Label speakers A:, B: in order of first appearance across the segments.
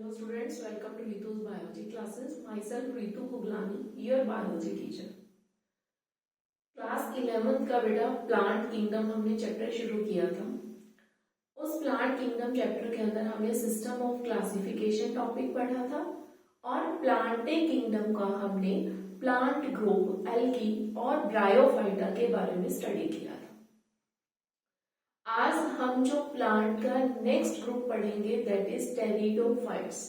A: Hello students, welcome to Ritu's biology classes. Myself Ritu Kuglani, your biology teacher. Class 11th का बेटा plant kingdom हमने chapter शुरू किया था। उस प्लांट किंगडम चैप्टर के अंदर हमने सिस्टम ऑफ क्लासिफिकेशन टॉपिक पढ़ा था और प्लांटे किंगडम का हमने प्लांट ग्रुप एल्गी और ब्रायोफाइटा के बारे में स्टडी किया था। आज हम जो प्लांट का नेक्स्ट ग्रुप पढ़ेंगे दैट इज टेरिडोफाइट्स।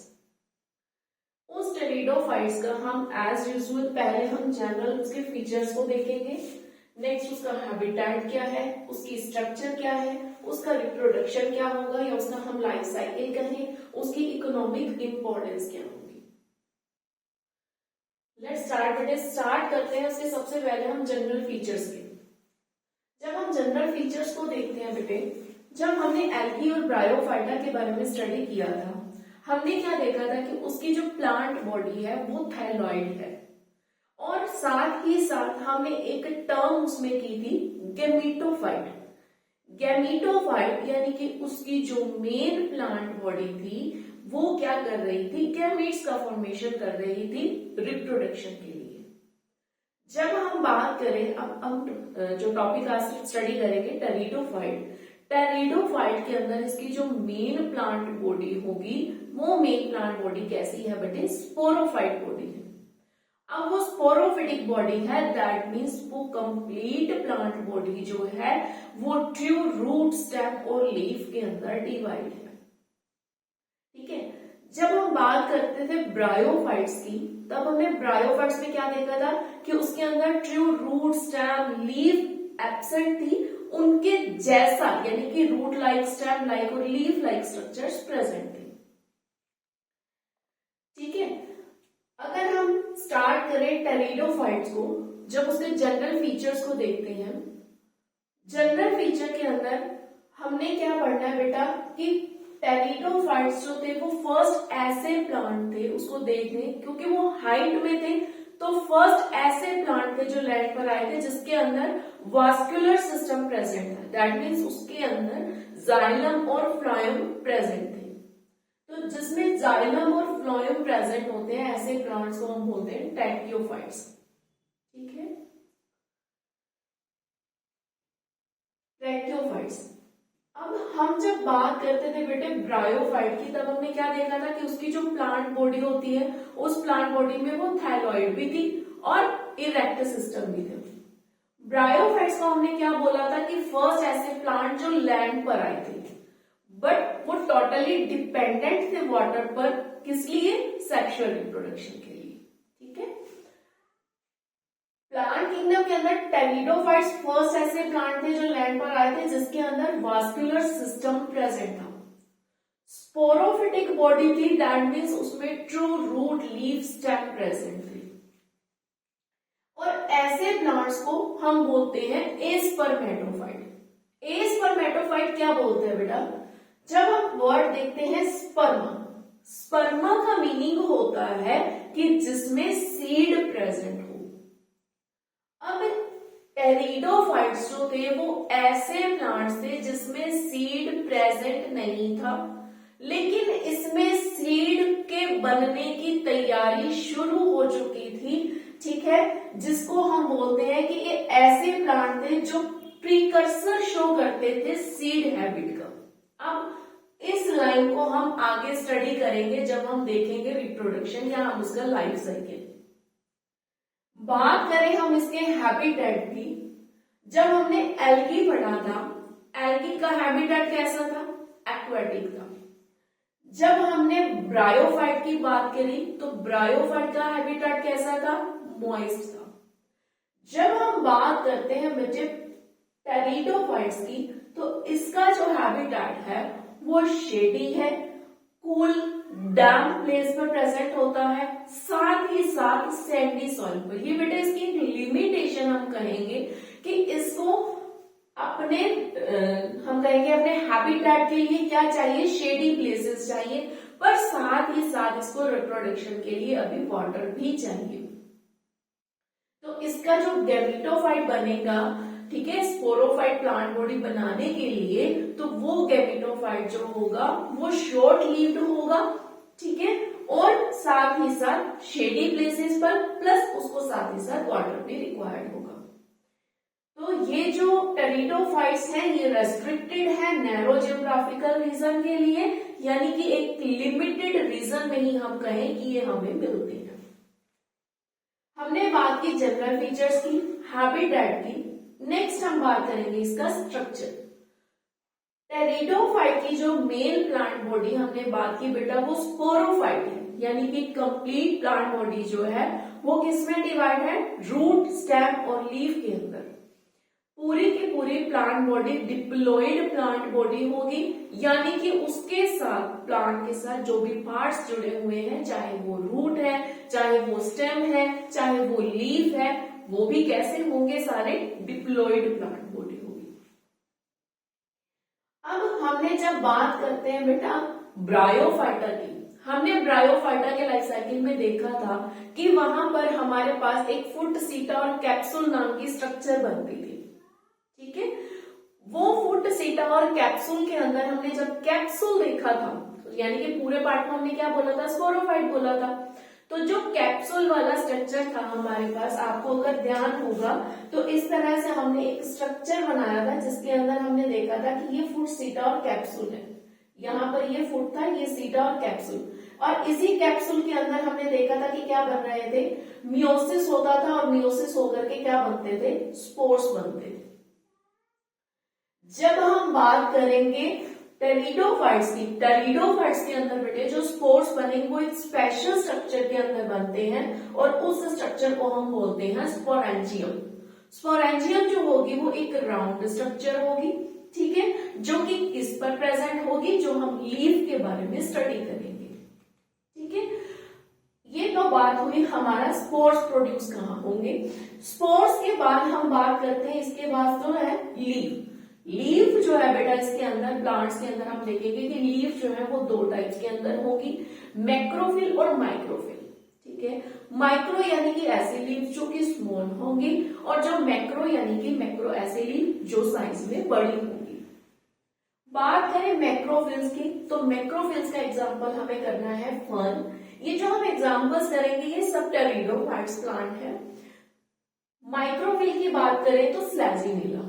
A: उस टेरिडोफाइट्स का हम एज यूजुअल पहले हम जनरल उसके फीचर्स को देखेंगे, नेक्स्ट उसका हैबिटेट क्या है, उसकी स्ट्रक्चर क्या है, उसका रिप्रोडक्शन क्या होगा या उसका हम लाइफ साइकिल कहें, उसकी इकोनॉमिक इंपॉर्टेंस क्या होगी। लेट्स स्टार्ट बेटे, स्टार्ट करते हैं उसके सबसे पहले हम जनरल फीचर्स के। जब हम जनरल फीचर्स को देखते हैं बेटे, जब हमने एल्गी और ब्रायोफाइटा के बारे में स्टडी किया था, हमने क्या देखा था कि उसकी जो प्लांट बॉडी है वो थैलॉइड है और साथ ही साथ हमने एक टर्म उसमें की थी गैमीटोफाइट। गैमीटोफाइट यानी कि उसकी जो मेन प्लांट बॉडी थी वो क्या कर रही थी, गैमीट्स का फॉर्मेशन कर रही थी रिप्रोडक्शन के लिए। जब हम बात करें, अब हम जो टॉपिक आज स्टडी करेंगे टेरिडोफाइट, टेरिडोफाइट के अंदर इसकी जो मेन प्लांट बॉडी होगी वो मेन प्लांट बॉडी कैसी है बेटे, स्पोरोफाइट बॉडी है। अब वो स्पोरोफिटिक बॉडी है, दैट मीन्स वो कंप्लीट प्लांट बॉडी जो है वो ट्रू रूट स्टेम और लीफ के अंदर डिवाइड है। ठीक है, जब हम बात करते थे ब्रायोफाइट्स की, तब हमने ब्रायोफाइट्स में क्या देखा था कि उसके अंदर true root stem leaf absent थी, उनके जैसा यानी कि रूट लाइक, स्टेम लाइक और लीफ लाइक स्ट्रक्चर्स प्रेजेंट थे। ठीक है, अगर हम स्टार्ट करें टेरिडोफाइट्स को, जब उसके जनरल फीचर्स को देखते हैं, जनरल फीचर के अंदर हमने क्या पढ़ना है बेटा कि टेरिडोफाइट्स जो थे वो फर्स्ट ऐसे प्लांट थे, उसको देखने क्योंकि वो हाइट में थे तो फर्स्ट ऐसे प्लांट थे जो लैंड पर आए थे जिसके अंदर वास्कुलर सिस्टम प्रेजेंट था, दैट मीन्स उसके अंदर जाइलम और फ्लोएम प्रेजेंट थे। तो जिसमें जाइलम और फ्लोएम प्रेजेंट होते हैं ऐसे प्लांट्स को हम बोलते हैं टैक्योफाइट्स। ठीक है, टैक्योफाइट्स। अब हम जब बात करते थे बेटे ब्रायोफाइट की, तब हमने क्या देखा था कि उसकी जो प्लांट बॉडी होती है उस प्लांट बॉडी में वो थायरॉइड भी थी और इरेक्ट सिस्टम भी थे। ब्रायोफाइट्स को हमने क्या बोला था कि फर्स्ट ऐसे प्लांट जो लैंड पर आए थे, बट वो टोटली डिपेंडेंट थे वाटर पर, किस लिए, सेक्सुअल रिप्रोडक्शन के लिए। ठीक है, प्लांट किंगडम के अंदर टेरिडोफाइट्स फर्स्ट ऐसे प्लांट थे जो लैंड पर आए थे जिसके अंदर वास्कुलर सिस्टम प्रेजेंट था, स्पोरोफिटिक बॉडी थी, दैट मींस उसमें true root leaf stem present थी। और ऐसे प्लांट्स को हम बोलते हैं एस्पर्मेटोफाइट। एस्पर्मेटोफाइट क्या बोलते हैं बेटा, जब हम वर्ड देखते हैं स्पर्मा, स्पर्मा का मीनिंग होता है कि जिसमें सीड प्रेजेंट हो। अब टेरिडोफाइट्स जो थे वो ऐसे प्लांट्स थे जिसमें सीड प्रेजेंट नहीं था, लेकिन इसमें सीड के बनने की तैयारी शुरू हो चुकी थी। ठीक है, जिसको हम बोलते हैं कि ये ऐसे प्लांट थे जो प्रीकर्सर शो करते थे सीड हैबिट का। अब इस लाइन को हम आगे स्टडी करेंगे जब हम देखेंगे रिप्रोडक्शन या हम उसका लाइफ साइकिल। बात करें हम इसके हैबिटेट की, जब हमने एल्गी पढ़ा था, एल्गी का हैबिटेट कैसा था, एक्वेटिक था। जब हमने ब्रायोफाइट की बात करी तो ब्रायोफाइट का हैबिटेट कैसा था, मॉइस्ट था। जब हम बात करते हैं बेटे टेरिडोफाइट्स की, तो इसका जो हैबिटेट है वो शेडी है, कूल डैम्प प्लेस पर प्रेजेंट होता है, साथ ही साथ सैंडी सॉइल पर। ये बेटा इसकी लिमिटेशन हम कहेंगे कि इसको अपने हम कहेंगे अपने हैबिटेट के लिए क्या चाहिए, शेडी प्लेसेस चाहिए, पर साथ ही साथ इसको रिप्रोडक्शन के लिए अभी वाटर भी चाहिए। तो इसका जो गैमेटोफाइट बनेगा, ठीक है, स्पोरोफाइट प्लांट बॉडी बनाने के लिए, तो वो गैमेटोफाइट जो होगा वो शॉर्ट लीव्ड होगा। ठीक है, और साथ ही साथ शेडी प्लेसेस पर, प्लस उसको साथ ही साथ वाटर भी रिक्वायर्ड होगा। तो ये जो टेरिडोफाइट्स हैं ये रेस्ट्रिक्टेड है नैरो जियोग्राफिकल रीजन के लिए, यानी कि एक लिमिटेड रीजन में ही हम कहें कि ये हमें मिलते हैं। हमने बात की जनरल फीचर्स की, हैबिटेट की। नेक्स्ट हम बात करेंगे इसका स्ट्रक्चर। टेरिडोफाइट की जो मेन प्लांट बॉडी हमने बात की बेटा वो स्पोरोफाइट है, यानी कि कंप्लीट प्लांट बॉडी जो है वो किसमें डिवाइड है, रूट, स्टेम और लीफ के अंदर। पूरी की पूरी plant body diploid plant body होगी, यानी कि उसके साथ प्लांट के साथ जो भी पार्ट्स जुड़े हुए हैं, चाहे वो रूट है, चाहे वो स्टेम है, चाहे वो लीफ है, वो भी कैसे होंगे, सारे डिप्लॉइड प्लांट बॉडी होगी। अब हमने जब बात करते हैं बेटा ब्रायोफाइटा की, हमने ब्रायोफाइटा के लाइफ साइकिल में देखा था कि वहां पर हमारे पास एक फुट, सीटा और कैप्सूल नाम की स्ट्रक्चर बनती थी। ठीक है, वो फुट, सीटा और कैप्सूल के अंदर हमने जब कैप्सूल देखा था, यानी कि पूरे पार्ट में हमने क्या बोला था, स्पोरोफाइट बोला था। तो जो कैप्सूल वाला स्ट्रक्चर था हमारे पास, आपको अगर ध्यान होगा तो इस तरह से हमने एक स्ट्रक्चर बनाया था जिसके अंदर हमने देखा था कि ये फुट, सीटा और कैप्सूल है। यहाँ पर ये फुट था, ये सीटा और कैप्सूल, और इसी कैप्सूल के अंदर हमने देखा था कि क्या बन रहे थे, मियोसिस होता था, और मियोसिस होकर के क्या बनते थे, स्पोर्स बनते थे। जब हम बात करेंगे टेरिडोफाइट्स की, टेरिडोफाइट्स के अंदर बेटे जो स्पोर्स बनेंगे वो एक स्पेशल स्ट्रक्चर के अंदर बनते हैं, और उस स्ट्रक्चर को हम बोलते हैं स्पोरेंजियम। स्पोरेंजियम जो होगी वो एक राउंड स्ट्रक्चर होगी, ठीक है, जो कि किस पर प्रेजेंट होगी, जो हम लीफ के बारे में स्टडी करेंगे। ठीक है, ये तो बात हुई हमारा स्पोर्स प्रोड्यूस कहाँ होंगे। स्पोर्स के बाद हम बात करते हैं, इसके बाद जो है लीफ। लीफ जो है बेटा इसके अंदर, प्लांट्स के अंदर हम देखेंगे कि लीफ जो है वो दो टाइप्स के अंदर होगी, मैक्रोफिल और माइक्रोफिल। ठीक है, माइक्रो यानी कि ऐसी लीफ जो कि स्मॉल होंगी, और जो मैक्रो यानी कि मैक्रो ऐसी लीफ जो साइज में बड़ी होंगी। बात करें मैक्रोफिल्स की, तो मैक्रोफिल्स का एग्जांपल हमें करना है फर्न। ये जो हम एग्जांपल्स करेंगे ये सब टेरिडोफाइट्स प्लांट है। माइक्रोफिल की बात करें तो स्लैजिनेला,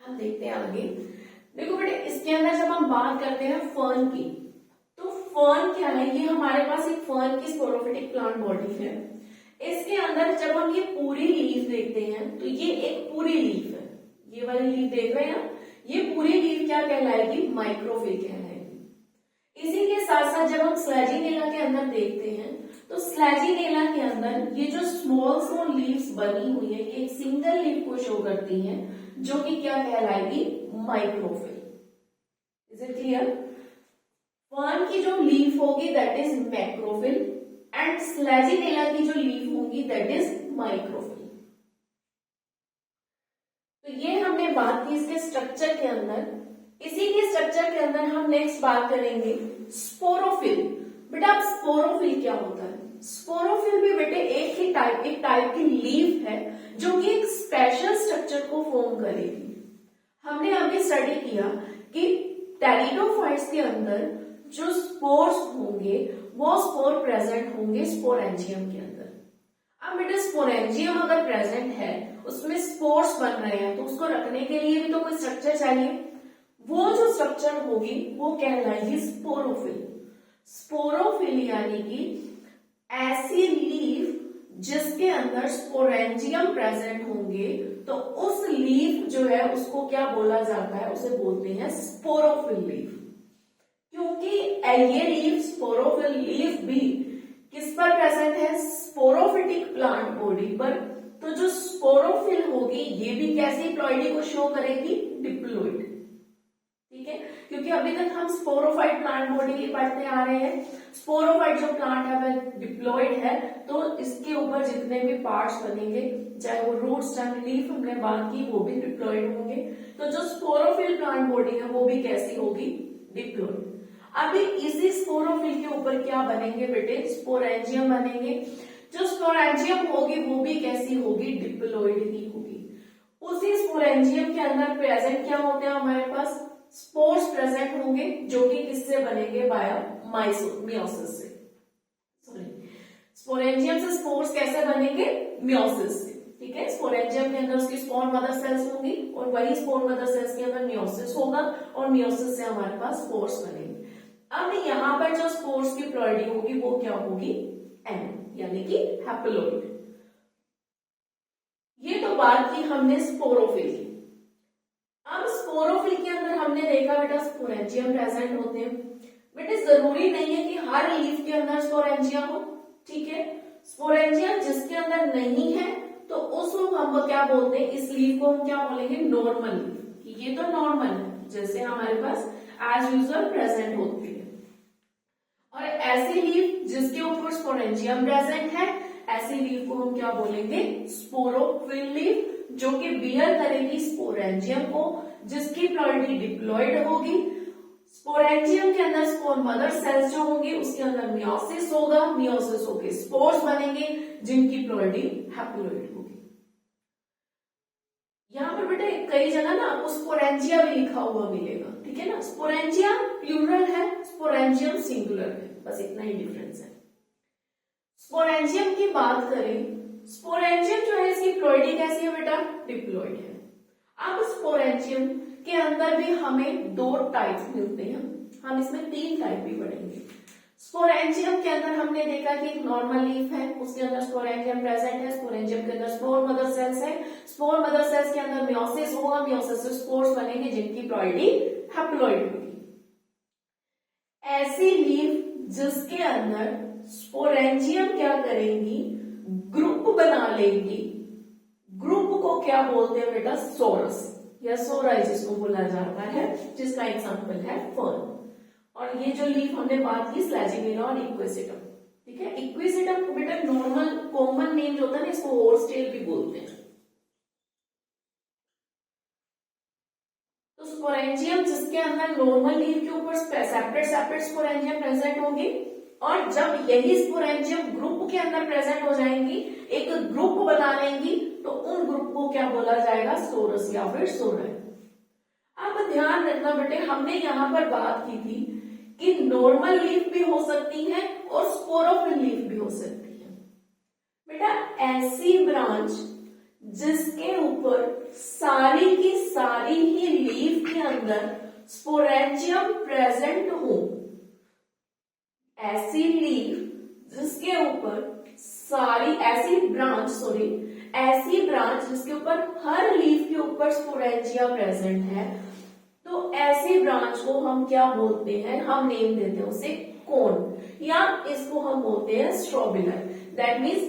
A: हम देखते हैं आगे। देखो बेटे इसके अंदर जब हम बात करते हैं फर्न की, तो फर्न क्या है, ये हमारे पास एक फर्न की स्पोरोफिटिक प्लांट बॉडी है। इसके अंदर जब हम ये पूरी लीफ देखते हैं तो ये एक पूरी लीफ है, ये वाली लीफ देख रहे हैं, ये पूरी लीफ क्या कहलाएगी, माइक्रोफिल कहलाएगी। इसी के साथ साथ जब हम स्लैजिनेला के अंदर देखते हैं तो स्लैजिनेला के अंदर ये जो स्मॉल स्मॉल लीव्स बनी हुई है, ये एक सिंगल लीफ को शो करती हैं, जो कि क्या कहलाएगी, microphyll. Is it clear? Fern की जो लीफ होगी that is macrophyll, and selaginella की जो लीफ होगी दैट इज माइक्रोफिल। तो ये हमने बात की इसके स्ट्रक्चर के अंदर। इसी के स्ट्रक्चर के अंदर हम नेक्स्ट बात करेंगे स्पोरोफिल। बेटा अब स्पोरोफिल क्या होता है? स्पोरोफिल भी बेटे एक टाइप की लीफ है जो कि एक स्पेशल स्ट्रक्चर को फॉर्म करेगी। हमने अभी स्टडी किया कि टेरिडोफाइट्स के अंदर जो स्पोर्स होंगे वो स्पोर प्रेजेंट होंगे स्पोरेंजियम के अंदर। अब बेटा स्पोरेंजियम अगर प्रेजेंट है, उसमें स्पोर्स बन रहे हैं, तो उसको रखने के लिए भी तो कोई स्ट्रक्चर चाहिए। वो जो स्ट्रक्चर होगी वो कहलाएगी स्पोरोफिल। स्पोरोफिल यानी कि ऐसी लीफ जिसके अंदर स्पोरेंजियम प्रेजेंट होंगे, तो उस लीफ जो है उसको क्या बोला जाता है, उसे बोलते हैं स्पोरोफिल लीफ। क्योंकि ये लीफ, स्पोरोफिल लीफ भी किस पर प्रेजेंट है, स्पोरोफिटिक प्लांट बॉडी पर। तो जो स्पोरोफिल होगी ये भी कैसी प्लॉइडी को शो करेगी, डिप्लॉइड। ठीक है, क्योंकि अभी तक हम स्पोरोफाइट प्लांट बॉडी पढ़ते आ रहे हैं। स्पोरोफाइट जो प्लांट है वह डिप्लॉइड है, तो इसके ऊपर जितने भी पार्ट्स बनेंगे, चाहे वो रूट, स्टेम, लीफ हमने बात की, वो भी डिप्लॉइड होंगे। तो जो स्पोरोफिल प्लांट बॉडी है वो भी कैसी होगी, डिप्लॉइड। अभी इसी स्पोरोफिल के ऊपर क्या बनेंगे बेटे, स्पोरेंजियम बनेंगे। जो स्पोरेंजियम होगी वो भी कैसी होगी, डिप्लॉइड ही होगी। उसी स्पोरेंजियम के अंदर प्रेजेंट क्या होते हैं हमारे पास, स्पोर्स प्रेजेंट होंगे जो कि किससे बनेंगे, बाय मियोसिस से। सॉरी, स्पोरेंजियम से स्पोर्स कैसे बनेंगे, मियोसिस से। ठीक है, स्पोरेंजियम के अंदर उसकी स्पोर मदर सेल्स होंगी और वही स्पोर मदर सेल्स के अंदर मियोसिस होगा और मियोसिस से हमारे पास स्पोर्स बनेंगे। अब यहाँ पर जो स्पोर्स की प्लॉइडी होगी वो क्या होगी, एन, यानी कि हैप्लोइड। ये तो बात की हमने स्पोरोफिल की। अब स्पोरोफिल के अंदर हमने देखा बेटा स्पोरेंजियम प्रेजेंट होते हैं। बेटे जरूरी नहीं है कि हर लीफ के अंदर स्पोरेंजिया हो। ठीक है, स्पोरेंजिया जिसके अंदर नहीं है तो उसको हम क्या बोलते हैं, इस लीफ को हम क्या बोलेंगे, नॉर्मल लीफ। ये तो नॉर्मल है, जैसे हमारे पास एज यूजुअल प्रेजेंट होती है। और ऐसी लीफ जिसके ऊपर स्पोरेंजियम प्रेजेंट है, ऐसी लीफ को हम क्या बोलेंगे, स्पोरोफिल लीफ, जो कि बियर करेगी स्पोरेंजियम को, जिसकी प्लॉइडी डिप्लॉइड होगी। स्पोरेंजियम के अंदर स्पोर मदर सेल्स जो होंगी उसके अंदर मियोसिस होगा, मियोसिस होके स्पोर्स बनेंगे जिनकी प्लॉइडी हैप्लोइड होगी। यहाँ पर बेटे कई जगह ना आपको स्पोरेंजिया भी लिखा हुआ मिलेगा। ठीक है ना, स्पोरेंजिया प्लूरल है, स्पोरेंजियम सिंगुलर है, बस इतना ही डिफरेंस है। स्पोरेंजियम की बात करें, स्पोरेंजियम जो है इसकी प्लॉइडी कैसी है बेटा, डिप्लॉइड है। अब स्पोरेंजियम के अंदर भी हमें दो टाइप मिलते हैं, हम इसमें तीन टाइप भी पढ़ेंगे। स्पोरेंजियम के अंदर हमने देखा कि एक नॉर्मल लीफ है, उसके अंदर स्पोरेंजियम प्रेजेंट है, स्पोरेंजियम के अंदर स्पोर मदर सेल्स है, स्पोर मदर सेल्स के अंदर मियोसिस होगा, मियोसिस से स्पोर्स बनेंगे जिनकी प्लॉइडी हैप्लोइड होगी। ऐसी लीफ जिसके अंदर स्पोरेंजियम क्या करेंगी, ग्रुप बना लेंगी। ग्रुप को क्या बोलते हैं बेटा, सोरस या सोराई जिसको बोला जाता है, जिसका एग्जांपल है फर्न। और ये जो लीफ हमने बात की स्लैजिमिना और इक्विसेटम। ठीक है, इक्विसेटम को बेटा नॉर्मल कॉमन नेम जो होता है ना, इसको हॉर्स टेल भी बोलते हैं। तो स्पोरेंजियम जिसके अंदर नॉर्मल लीफ के ऊपर सेपरेट सेपरेट स्पोरेंजियम प्रेजेंट होंगे, और जब यही स्पोरेंजियम ग्रुप के अंदर प्रेजेंट हो जाएंगी, एक ग्रुप बना लेंगी, तो उन ग्रुप को क्या बोला जाएगा, सोरस या फिर सोराई। अब ध्यान रखना बेटे, हमने यहाँ पर बात की थी कि नॉर्मल लीफ भी हो सकती है और स्पोरोफिल लीफ भी हो सकती है। बेटा ऐसी ब्रांच जिसके ऊपर सारी की सारी ही लीफ के अंदर स्पोरेंजियम प्रेजेंट हो, ऐसी लीफ जिसके ऊपर सारी ऐसी ब्रांच जिसके ऊपर हर लीफ के ऊपर स्पोरेंजिया प्रेजेंट है, तो ऐसी ब्रांच को हम क्या बोलते हैं, हम नेम देते हैं उसे कोन, या इसको हम बोलते हैं स्ट्रोबिलर। दैट मीन्स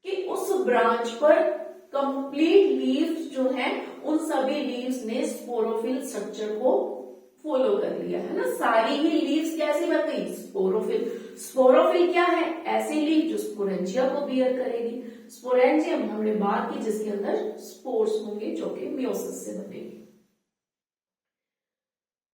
A: कि उस ब्रांच पर कंप्लीट लीव्स जो है, उन सभी लीव्स ने स्पोरोफिल स्ट्रक्चर को फॉलो कर लिया है ना। सारी ही लीव्स कैसी बन गई, स्पोरोफिल। स्पोरोफिल क्या है, ऐसी लीफ जो स्पोरेंजिया को बियर करेगी। स्पोरेंजियम हमने बात की जिसके अंदर स्पोर्स होंगे जो कि मियोसिस से बनेंगे।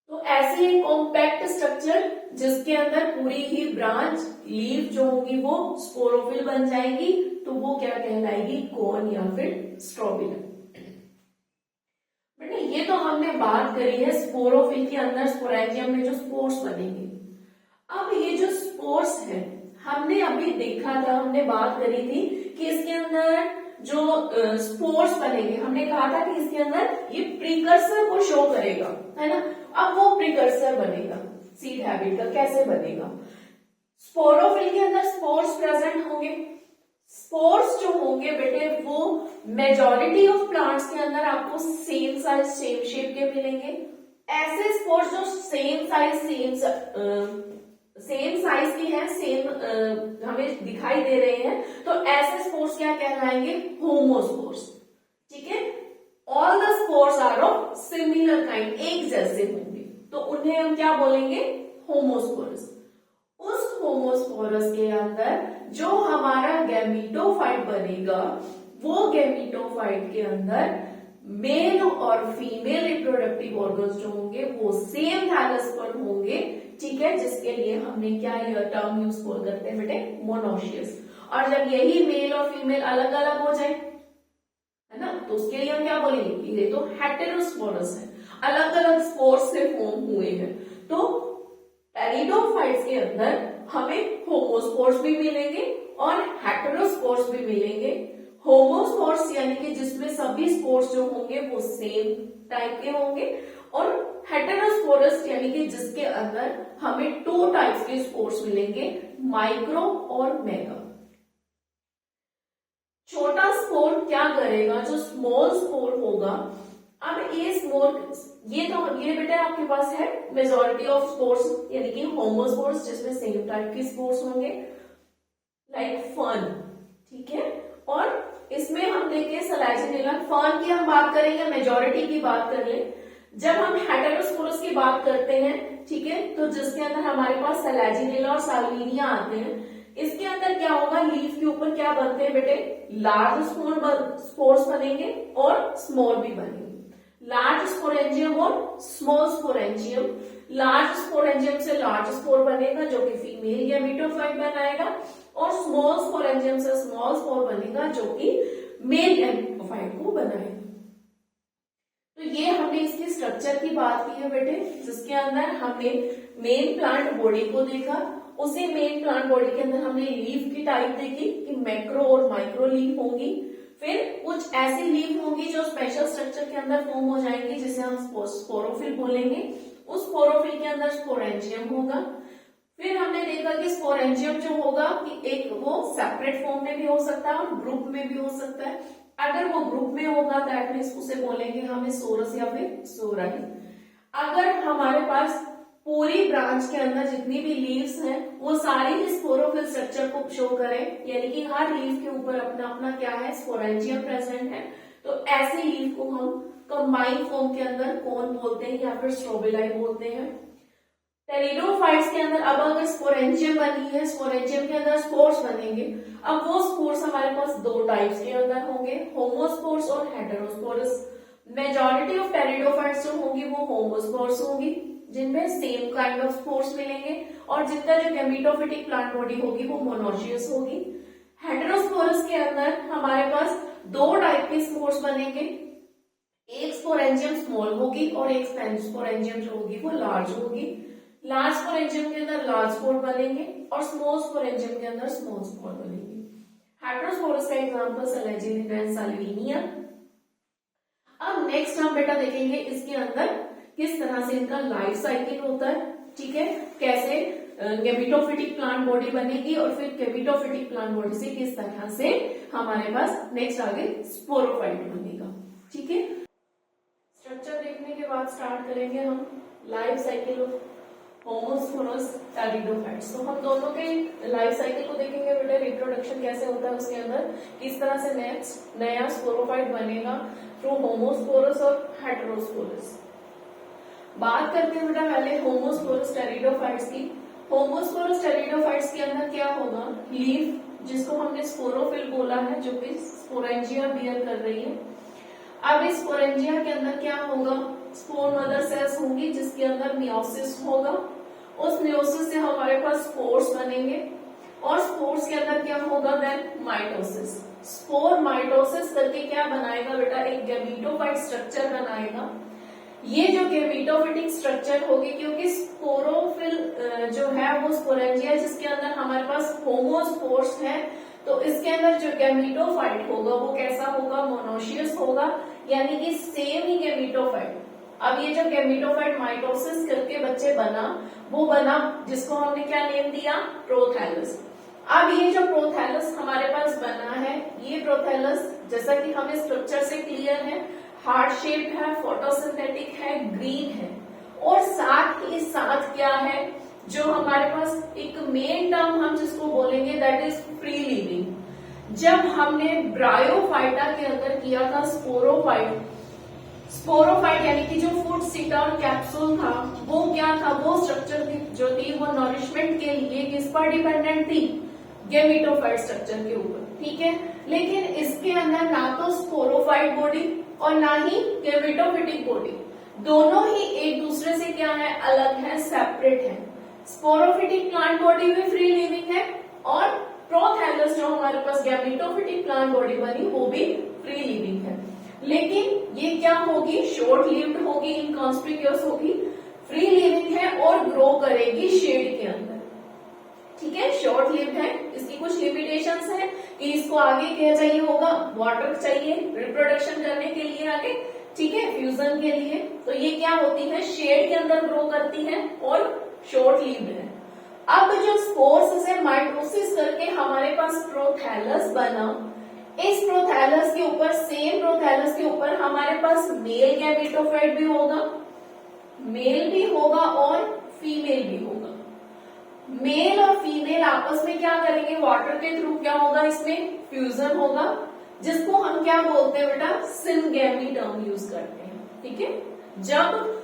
A: तो ऐसी एक कॉम्पैक्ट स्ट्रक्चर जिसके अंदर पूरी ही ब्रांच लीफ जो होगी वो स्पोरोफिल बन जाएगी, तो वो क्या कहलाएगी, कोन या फिर स्ट्रोबिलर। बेटा ये तो हमने बात करी है स्पोरोफिल के अंदर स्पोरेंजियम में जो स्पोर्स बनेंगे। अब ये जो स्पोर्स है, हमने अभी देखा था, हमने बात करी थी कि इसके अंदर जो स्पोर्स बनेंगे, हमने कहा था कि इसके अंदर ये प्रीकर्सर को शो करेगा, है ना। अब वो प्रीकर्सर बनेगा सीड हैबिट का, कैसे बनेगा, स्पोरोफिल के अंदर स्पोर्स प्रेजेंट होंगे। स्पोर्स जो होंगे बेटे वो मेजॉरिटी ऑफ प्लांट्स के अंदर आपको सेम साइज सेम शेप के मिलेंगे। ऐसे स्पोर्स जो सेम साइज की है, सेम हमें दिखाई दे रहे हैं, तो ऐसे स्पोर्स क्या कहलाएंगे, होमोस्पोर्स। ठीक है, all the spores are of similar kind, एक जैसे होंगे, तो उन्हें हम क्या बोलेंगे, होमोस्पोरस। उस होमोस्पोरस के अंदर जो हमारा गैमीटोफाइट बनेगा, वो गैमीटोफाइट के अंदर मेल और फीमेल रिप्रोडक्टिव ऑर्गन्स जो होंगे वो सेम थैलस पर होंगे। ठीक है, जिसके लिए हमने क्या यह टर्म यूज करते हैं बेटे, मोनोशियस। और जब यही मेल और फीमेल अलग अलग हो जाए, है ना, तो उसके लिए हम क्या बोलेंगे कि ये तो हेटेरोस्पोरस है। अलग अलग स्पोर्स से फॉर्म हुए हैं। तो टेरिडोफाइट्स के अंदर हमें होमोस्पोर्स भी मिलेंगे और हेटेरोस्पोर्स भी मिलेंगे। होमोस्पोर्स यानी कि जिसमें सभी स्पोर्स जो होंगे वो सेम टाइप के होंगे, और हेटेरोस्पोरस यानी कि जिसके अंदर हमें 2 टाइप्स के स्पोर्स मिलेंगे, माइक्रो और मेगा। छोटा स्पोर क्या करेगा, जो स्मॉल स्पोर होगा, अब ये बेटा आपके पास है मेजोरिटी ऑफ स्पोर्स यानी कि होमोस्पोर्स जिसमें सेम टाइप के स्पोर्स होंगे लाइक फर्न, ठीक है। और इसमें हम देखें सैलाजिनेला, फर्न की हम बात करेंगे, मेजोरिटी की बात कर ले। जब हम हेटेरोस्पोरस की बात करते हैं, ठीक है, तो जिसके अंदर हमारे पास सैलाजिनेला और साल्विनिया आते हैं, इसके अंदर क्या होगा, लीफ के ऊपर क्या बनते हैं बेटे, लार्ज स्पोर्स बनेंगे और स्मॉल भी बनेंगे। लार्ज स्पोरेंजियम और स्मॉल स्पोरेंजियम, लार्ज स्पोरेंजियम से लार्ज स्पोर बनेगा जो कि फीमेल गैमेटोफाइट बनाएगा, और स्मॉल स्पोरेंजियम से स्मॉल स्पोर बनेगा जो कि मेल गैमेटोफाइट को बनाएगा। तो ये हमने इसकी स्ट्रक्चर की बात की है बेटे, जिसके अंदर हमने मेन प्लांट बॉडी को देखा। उसी मेन प्लांट बॉडी के अंदर हमने लीफ की टाइप देखी कि मैक्रो और माइक्रो लीफ होंगी। फिर कुछ ऐसी लीफ होंगी जो स्पेशल स्ट्रक्चर के अंदर फॉर्म हो जाएंगी जिसे हम स्पोरोफिल बोलेंगे। उस स्पोरोफिल के अंदर स्पोरेंजियम होगा। फिर हमने देखा कि स्पोरेंजियम जो होगा कि एक वो सेपरेट फॉर्म में भी हो सकता है और ग्रुप में भी हो सकता है। अगर वो ग्रुप में होगा तो एटलीस्ट उसे बोलेंगे हमें सोरस या फिर सोराई। अगर हमारे पास पूरी ब्रांच के अंदर जितनी भी लीव्स हैं वो सारी स्पोरोफिल स्ट्रक्चर को शो करें, यानी कि हर लीफ के ऊपर अपना अपना क्या है, स्पोरेंजियम प्रेजेंट है, तो ऐसी लीफ को हम कंबाइन फॉर्म के अंदर कौन बोलते हैं या फिर स्ट्रोबिलाई बोलते हैं। टेरिडोफाइट्स के अंदर अब अगर स्पोरेंजियम बनी है, स्पोरेंजियम के अंदर स्पोर्स बनेंगे। अब वो स्पोर्स हमारे पास 2 टाइप्स के अंदर होंगे, होमोस्पोर्स और हेटेरोस्पोरस। मेजॉरिटी ऑफ टेरिडोफाइट्स जो होंगी वो होमोस्पोर्स होंगी जिनमें सेम काइंड ऑफ स्पोर्स मिलेंगे, और जिनका जो गैमेटोफिटिक प्लांट बॉडी होगी वो मोनोजियस होगी। हेटेरोस्पोरस के अंदर हमारे पास 2 टाइप के स्पोर्स बनेंगे, एक स्पोरेंजियम स्मॉल होगी और एक स्पोरेंजियम जो होगी वो लार्ज होगी। लार्ज स्पोरेंजियम के अंदर लार्ज स्पोर बनेंगे और स्मॉल स्पोरेंजियम के अंदर स्मॉल स्पोर बनेंगे। हेटेरोस्पोरस का एग्जांपल सैलाजिनेला एंड साल्विनिया। अब नेक्स्ट हम बेटा देखेंगे इसके अंदर किस तरह से इनका लाइफ साइकिल होता है, ठीक है, कैसे गैमेटोफिटिक प्लांट बॉडी बनेगी और फिर गैमेटोफिटिक प्लांट बॉडी से किस तरह से हमारे पास नेक्स्ट आगे स्पोरोफाइट बनेगा, ठीक है। स्ट्रक्चर देखने के बाद स्टार्ट करेंगे हम life cycle of homosporous pteridophytes. तो हम दोनों के लाइफ साइकिल को देखेंगे बेटा, रिप्रोडक्शन कैसे होता है उसके अंदर, किस तरह से नेक्स्ट नया स्पोरोफाइट बनेगा थ्रू होमोस्पोरस और हेटेरोस्पोरस। बात करते हैं बेटा पहले होमोस्पोरस टेरिडोफाइट्स की। होमोस्पोरस टेरिडोफाइट्स के अंदर क्या होगा, लीफ जिसको हमने स्पोरोफिल बोला है जो कि स्पोरेंजिया बियर कर रही है। अब इस स्पोरेंजिया के अंदर क्या होगा, स्पोर मदर सेल्स होंगी जिसके अंदर मियोसिस होगा। उस मियोसिस से हमारे पास स्पोर्स बनेंगे और स्पोर्स के अंदर क्या होगा, देन माइटोसिस। स्पोर माइटोसिस करके क्या बनाएगा बेटा, एक गैमेटोफाइट स्ट्रक्चर बनाएगा। ये जो गैमेटोफिटिक स्ट्रक्चर होगी, क्योंकि स्पोरोफिल जो है वो स्पोरेंजिया जिसके अंदर हमारे पास होमोस्पोर्स है, तो इसके अंदर जो गैमेटोफाइट होगा वो कैसा होगा, मोनोशियस होगा, यानी कि सेम ही गैमेटोफाइट। अब ये जो गैमेटोफाइट माइटोसिस करके बच्चे बना, वो बना जिसको हमने क्या नेम दिया, प्रोथैलस। अब ये जो प्रोथैलस हमारे पास बना है, ये प्रोथैलस जैसा कि हमें स्ट्रक्चर से क्लियर है, हार्ट शेप है, फोटोसिंथेटिक है, ग्रीन है, और साथ ही साथ क्या है, जो हमारे पास एक मेन टर्म हम जिसको बोलेंगे दैट इज फ्री लिविंग। जब हमने ब्रायोफाइटा के अंदर किया था स्पोरोफाइट, स्पोरोफाइट यानी कि जो फूड सीटा और कैप्सूल था वो क्या था, वो स्ट्रक्चर जो थी वो नॉरिशमेंट के लिए किस पर डिपेंडेंट थी, गैमेटोफाइट स्ट्रक्चर के ऊपर, ठीक है। लेकिन इसके अंदर ना तो स्पोरोफाइट बॉडी और ना ही गैमेटोफिटिक बॉडी, दोनों ही एक दूसरे से क्या है, अलग है, सेपरेट है। स्पोरोफिटिक प्लांट बॉडी भी फ्री लिविंग है और प्रोथैलस जो हमारे पास गैमेटोफिटिक प्लांट बॉडी बनी वो भी फ्री लिविंग है। लेकिन ये क्या होगी, शॉर्ट लिव्ड होगी, इनकॉन्स्पिक्यूअस होगी, फ्री लिविंग है और ग्रो करेगी शेड के अंदर। ठीक है, शॉर्ट लिव्ड है, इसकी कुछ लिमिटेशंस है कि इसको आगे क्या चाहिए होगा, वाटर चाहिए रिप्रोडक्शन करने के लिए आगे, ठीक है, फ्यूजन के लिए। तो ये क्या होती है, शेड के अंदर ग्रो करती है और शॉर्ट लिव्ड है। अब जो स्पोर्स से माइटोसिस करके हमारे पास प्रोथैलस बना, इस प्रोथैलस के ऊपर, सेम प्रोथैलस के ऊपर हमारे पास मेल गैमेटोफाइट भी होगा, मेल भी होगा और फीमेल भी होगा। मेल और फीमेल आपस में क्या करेंगे, वाटर के थ्रू क्या होगा, इसमें फ्यूजन होगा, जिसको हम क्या बोलते हैं बेटा, सिनगैमी टर्म यूज करते हैं। ठीक है, जब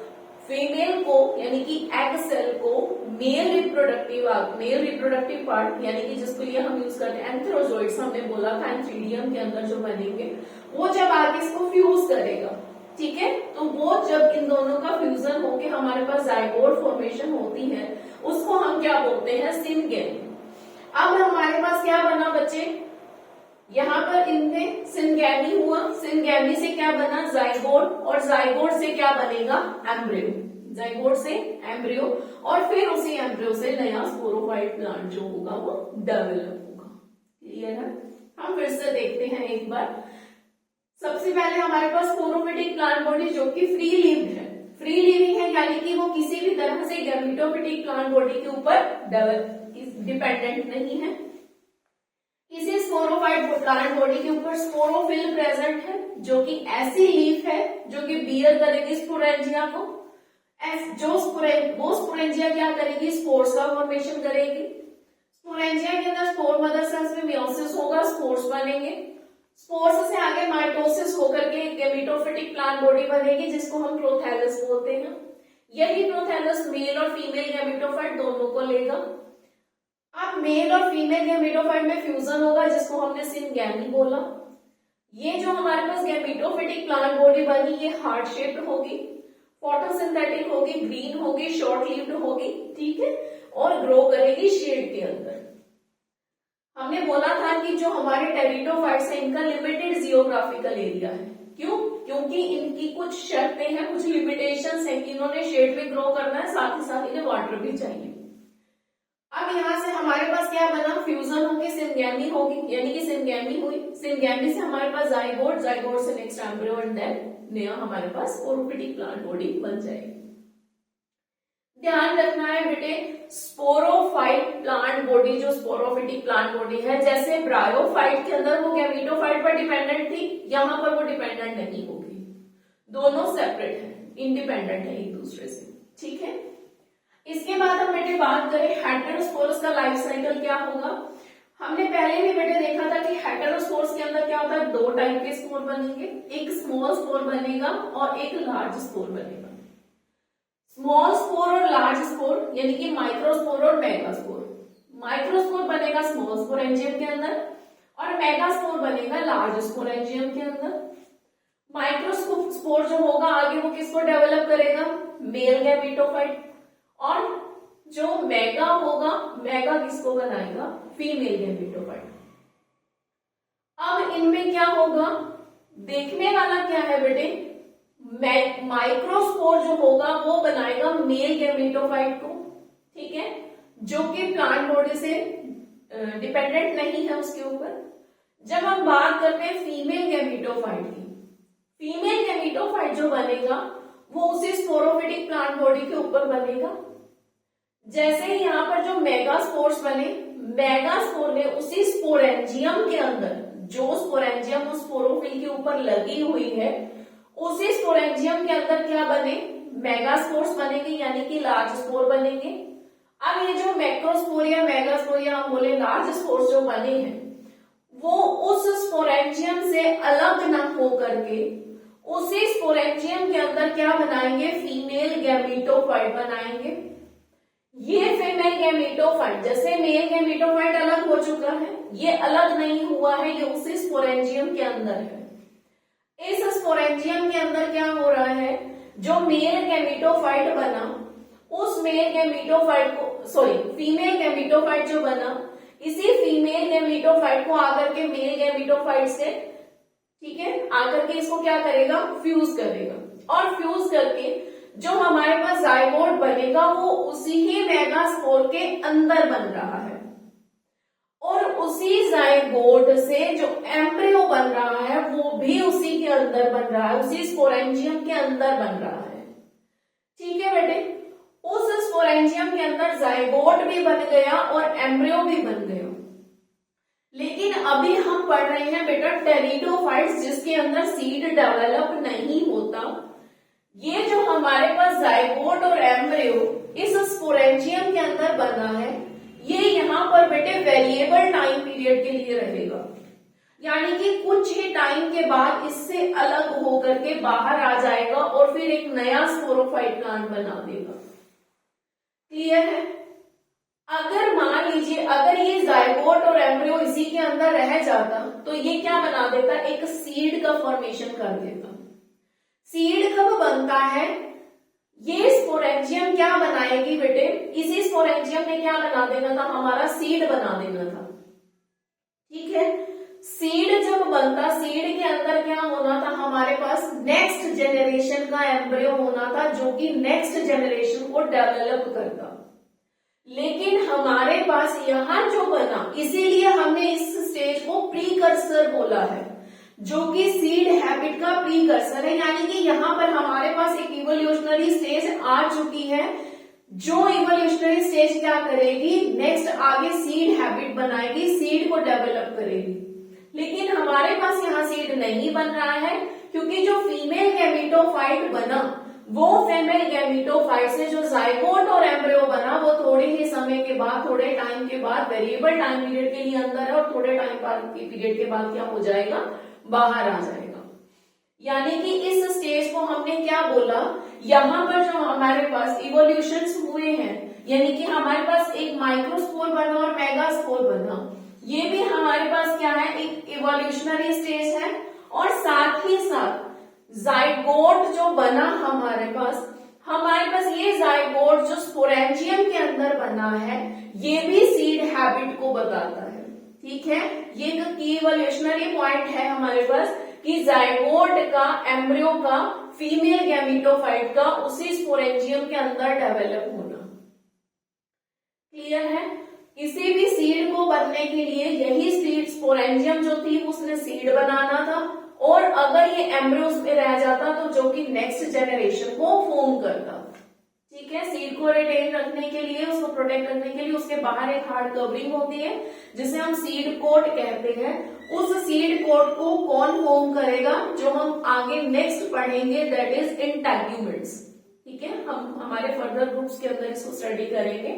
A: फीमेल को यानी कि एग सेल को मेल रिप्रोडक्टिव पार्ट यानी कि जिसके लिए हम यूज करते हैं एंथ्रोजोइड्स, हमने बोला था एंथ्रीडियम के अंदर जो बनेंगे, वो जब आगे इसको फ्यूज करेगा, ठीक है, तो वो जब इन दोनों का फ्यूजन होके हमारे पास जाइगोट फॉर्मेशन होती है, उसको हम क्या बोलते हैं, सिनगैमी। अब हमारे पास क्या बना बच्चे, यहाँ पर इनमें सिनगैमी हुआ, सिनगैमी से क्या बना, जाइगोट, और जाइगोट से क्या बनेगा, एम्ब्रियो, जाइगोट से एम्ब्रियो, और फिर उसी एम्ब्रियो से नया स्पोरोफाइट प्लांट जो होगा वो डेवलप होगा। क्लियर है, हम फिर से देखते हैं एक बार। सबसे पहले हमारे पास स्पोरोफिटिक प्लांट बॉडी जो कि फ्री लिव्ड है, फ्री लिविंग है यानी कि वो किसी भी तरह से गैमेटोफिटिक प्लांट बॉडी के ऊपर डिपेंडेंट नहीं है। इसी स्पोरोफाइट प्लांट बॉडी के ऊपर स्पोरोफिल प्रेजेंट है, जो कि ऐसी लीफ है जो कि बियर करेगी स्पोरेंजिया को, वो स्पोरेंजिया क्या करेगी, स्पोर्स का फॉर्मेशन करेगी। स्पोरेंजिया के अंदर स्पोर मदर सेल्स में मियोसिस होगा, स्पोर्स बनेंगे, स्पोर्स से आगे माइटोसिस होकर के गैमेटोफिटिक प्लांट बॉडी बनेगी, जिसको हम प्रोथैलस बोलते हैं। यही प्रोथैलस मेल और फीमेल गैमेटोफाइट दोनों को लेगा। अब मेल और फीमेल गैमेटोफाइट में फ्यूजन होगा, जिसको हमने सिनगैमी बोला। ये जो हमारे पास गैमेटोफिटिक प्लांट बॉडी बनी, ये हार्ट शेप्ड होगी, फोटोसिंथेटिक होगी, ग्रीन होगी, शॉर्ट लिव्ड होगी, ठीक है, और ग्रो करेगी शेड के अंदर। हमने बोला था कि जो हमारे टेरिडोफाइट्स हैं, इनका लिमिटेड जियोग्राफिकल एरिया है। क्यों? क्योंकि इनकी कुछ शर्तें हैं, कुछ लिमिटेशंस हैं कि इन्होंने शेड में ग्रो करना है, साथ ही साथ इन्हें वाटर भी चाहिए। अब यहाँ से हमारे पास क्या बना, फ्यूजन होगी, सिनगैमी होगी, यानी कि सिनगैमी हुई, सिनगैमी से हमारे पास जाइगोट, जाइगोट से नेक्स्ट एम्ब्रियो एंड देन नया हमारे पास स्पोरोफिटिक प्लांट बॉडी बन जाएगी। ध्यान रखना है बेटे, स्पोरोफाइट प्लांट बॉडी, जो स्पोरोफिटिक प्लांट बॉडी है, जैसे ब्रायोफाइट के अंदर वो गैमेटोफाइट पर डिपेंडेंट थी, यहाँ पर वो डिपेंडेंट नहीं होगी, दोनों सेपरेट है, इंडिपेंडेंट है एक दूसरे से। ठीक है, इसके बाद हम बेटे बात करें हेटेरोस्पोरस का लाइफ साइकिल क्या होगा। हमने पहले भी बेटे देखा था कि हेटेरोस्पोरस के अंदर क्या होता है, दो टाइप के स्पोर बनेंगे, एक स्मॉल स्पोर बनेगा और एक लार्ज स्पोर बनेगा। स्मॉल स्पोर और लार्ज स्पोर यानी कि माइक्रोस्पोर और मेगास्पोर। माइक्रोस्पोर बनेगा स्मॉल स्पोरेंजियम के अंदर और मेगास्पोर बनेगा लार्ज स्पोरेंजियम के अंदर। माइक्रोस्पोर जो होगा आगे वो किसको डेवलप करेगा, मेल गैमेटोफाइट, और जो मेगा होगा, मेगा किसको बनाएगा, फीमेल गैमेटोफाइट। अब इनमें क्या होगा, देखने वाला क्या है बेटे, माइक्रोस्पोर जो होगा वो बनाएगा मेल गैमेटोफाइट को, ठीक है, जो कि प्लांट बॉडी से डिपेंडेंट नहीं है उसके ऊपर। जब हम बात करते हैं फीमेल गैमेटोफाइट की, फीमेल गैमेटोफाइट जो बनेगा वो उसी स्पोरोफिटिक प्लांट बॉडी के ऊपर बनेगा। जैसे ही यहाँ पर जो मेगास्पोर्स बने, मेगास्पोर ने उसी स्पोरेंजियम के अंदर, जो स्पोरेंजियम उस स्पोरोफिल के ऊपर लगी हुई है, उसी स्पोरेंजियम के अंदर क्या बने, मेगास्पोर्स बनेंगे, यानी कि लार्ज स्पोर बनेंगे। अब ये जो मैक्रोस्पोर या मेगास्पोर या हम बोले लार्ज स्पोर्स जो बने हैं, वो उस स्पोरेंजियम से अलग ना हो करके उसी स्पोरेंजियम के अंदर क्या बनाएंगे, फीमेल गैमेटोफाइट बनाएंगे। ये फीमेल गैमेटोफाइट, जैसे मेल गैमेटोफाइट अलग हो चुका है, ये अलग नहीं हुआ है, ये उसी स्पोरेंजियम के अंदर है। इस स्पोरेंजियम के अंदर क्या हो रहा है, जो मेल गैमेटोफाइट बना, उस मेल गैमेटोफाइट को, सॉरी, फीमेल गैमेटोफाइट जो बना, इसी फीमेल गैमेटोफाइट को आकर के मेल गैमेटोफाइट से, ठीक है, आकर के इसको क्या करेगा, फ्यूज करेगा, और फ्यूज करके जो हमारे पास जाइगोट बनेगा वो उसी ही मेगास्पोर के अंदर बन रहा है, और उसी जाइगोट से जो एम्ब्रियो बन रहा है वो भी उसी के अंदर बन रहा है, उसी स्पोरेंजियम के अंदर बन रहा है। ठीक है बेटे, उस स्पोरेंजियम के अंदर जाइगोट भी बन गया और एम्ब्रियो भी बन गया। लेकिन अभी हम पढ़ रहे हैं बेटा टेरिडोफाइट्स, जिसके अंदर सीड डेवलप नहीं होता। ये जो हमारे पास जाइगोट और एम्ब्रियो इस स्पोरेंजियम के अंदर बना है, ये यहाँ पर बेटे वेरिएबल टाइम पीरियड के लिए रहेगा, यानी कि कुछ ही टाइम के बाद इससे अलग होकर के बाहर आ जाएगा और फिर एक नया स्पोरोफाइट प्लांट बना देगा। क्लियर है? अगर मान लीजिए अगर ये जाइगोट और एम्ब्रियो इसी के अंदर रह जाता तो ये क्या बना देता, एक सीड का फॉर्मेशन कर देता। सीड कब बनता है, ये स्पोरेंजियम क्या बनाएगी बेटे, इसी स्पोरेंजियम ने क्या बना देना था, हमारा सीड बना देना था। ठीक है, सीड जब बनता, सीड के अंदर क्या होना था, हमारे पास नेक्स्ट जेनरेशन का एम्ब्रियो होना था जो कि नेक्स्ट जेनरेशन को डेवलप करता। लेकिन हमारे पास यहां जो बना, इसीलिए हमने इस स्टेज को प्रीकर्सर बोला है, जो कि सीड हैबिट का प्रीकर्सर है, यानी कि यहाँ पर हमारे पास एक इवोल्यूशनरी स्टेज आ चुकी है, जो इवोल्यूशनरी स्टेज क्या करेगी, नेक्स्ट आगे सीड हैबिट बनाएगी, सीड को डेवलप करेगी। लेकिन हमारे पास यहाँ सीड नहीं बन रहा है, क्योंकि जो फीमेल गैमेटोफाइट बना, वो फीमेल गैमेटोफाइट से जो जाइगोट और एम्ब्रियो बना, वो थोड़े ही समय के बाद, थोड़े टाइम के बाद, वेरिएबल टाइम पीरियड के लिए अंदर है, और थोड़े टाइम के पीरियड के बाद क्या हो जाएगा, बाहर आ जाएगा। यानी कि इस स्टेज को हमने क्या बोला, यहाँ पर जो हमारे पास इवोल्यूशंस हुए हैं, यानी कि हमारे पास एक माइक्रोस्पोर बना और मेगास्पोर बना, ये भी हमारे पास क्या है, एक इवोल्यूशनरी स्टेज है। और साथ ही साथ जाइगोट जो बना हमारे पास ये जाइगोट जो स्पोरेंजियम के अंदर बना है, ये भी सीड हैबिट को बताता है। ठीक है, ये एक की इवोल्यूशनरी पॉइंट है हमारे पास कि जाइगोट का, एम्ब्रियो का, फीमेल गैमेटोफाइट का उसी स्पोरेंजियम के अंदर डेवलप होना। क्लियर है? किसी भी सीड को बनने के लिए यही सीड स्पोरेंजियम जो थी उसने सीड बनाना था, और अगर ये एम्ब्रियोस में रह जाता तो जो कि नेक्स्ट जेनरेशन को फॉर्म करता। ठीक है, सीड को रिटेन रखने के लिए, उसको प्रोटेक्ट करने के लिए उसके बाहर एक हार्ड कवरिंग होती है जिसे हम सीड कोट कहते हैं। उस सीड कोट को कौन फॉर्म करेगा, जो हम आगे नेक्स्ट पढ़ेंगे, दैट इज इंटेग्यूमेंट्स। ठीक है, हम हमारे फर्दर ग्रुप्स के अंदर इसको स्टडी करेंगे।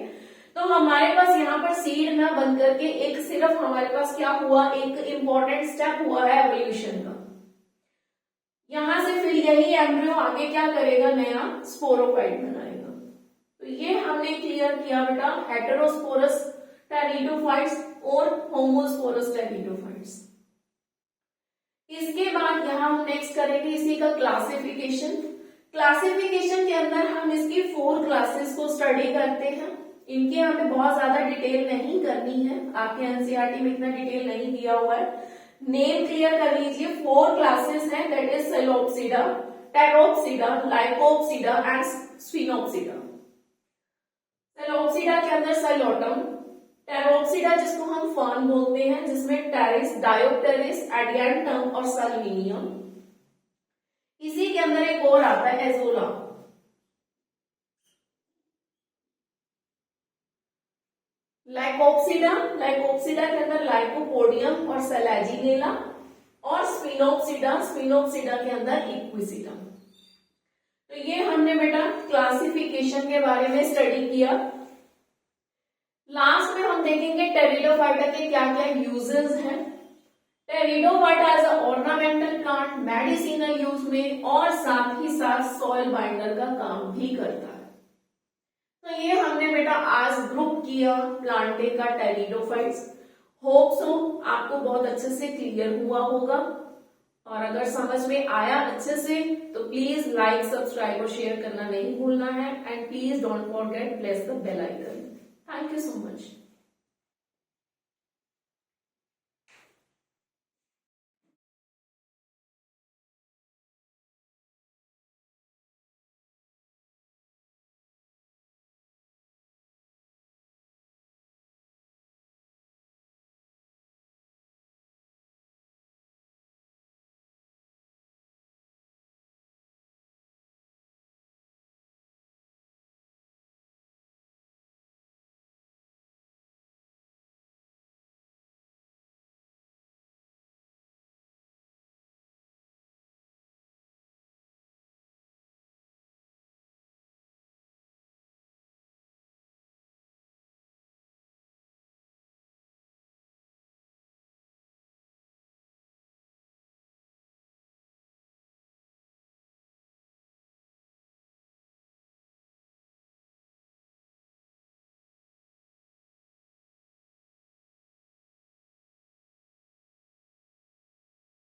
A: तो हमारे पास यहाँ पर सीड ना बन करके एक सिर्फ हमारे पास क्या हुआ, एक इंपॉर्टेंट स्टेप हुआ है एवोल्यूशन का। यहां से फिर यही एम्ब्रियो आगे क्या करेगा, नया स्पोरोफाइट बनाएगा। तो ये हमने क्लियर किया बेटा हेटेरोस्पोरस टेरिडोफाइट्स और होमोस्पोरस टेरिडोफाइट्स। इसके बाद यहां हम नेक्स्ट करेंगे इसी का क्लासिफिकेशन। क्लासिफिकेशन के अंदर हम इसकी 4 क्लासेस को स्टडी करते हैं। इनके हमें बहुत ज्यादा डिटेल नहीं करनी है, आपके एनसीईआरटी में इतना डिटेल नहीं दिया हुआ है। नेम क्लियर कर लीजिए, 4 क्लासेस हैं, that is psilopsida, pteropsida, lycopsida and sphenopsida. Psilopsida के अंदर सेलोटम, टेरोप्सिडा जिसको हम फर्न बोलते हैं, जिसमें टेरिस, डायोप्टेरिस, एडियंटम और सल्विनियम। इसी के अंदर एक और आता है एजोला। लाइकोप्सिडा के अंदर लाइकोपोडियम और सेलेजिनेला, और स्फिनोप्सिडा के अंदर इक्विसिडा। तो ये हमने बेटा क्लासिफिकेशन के बारे में स्टडी किया। लास्ट में हम देखेंगे टेरिडोफाइटा के क्या क्या यूजेस हैं। Pteridophyta as a ornamental plant, medicinal use में, और साथ ही साथ सॉइल बाइंडर का काम भी करता है। तो ये हमने बेटा आज ग्रुप किया प्लांटे का टेरिडोफाइट्स। होप सो आपको बहुत अच्छे से क्लियर हुआ होगा, और अगर समझ में आया अच्छे से तो प्लीज लाइक, सब्सक्राइब और शेयर करना नहीं भूलना है, and please don't forget press the bell icon. Thank you so much.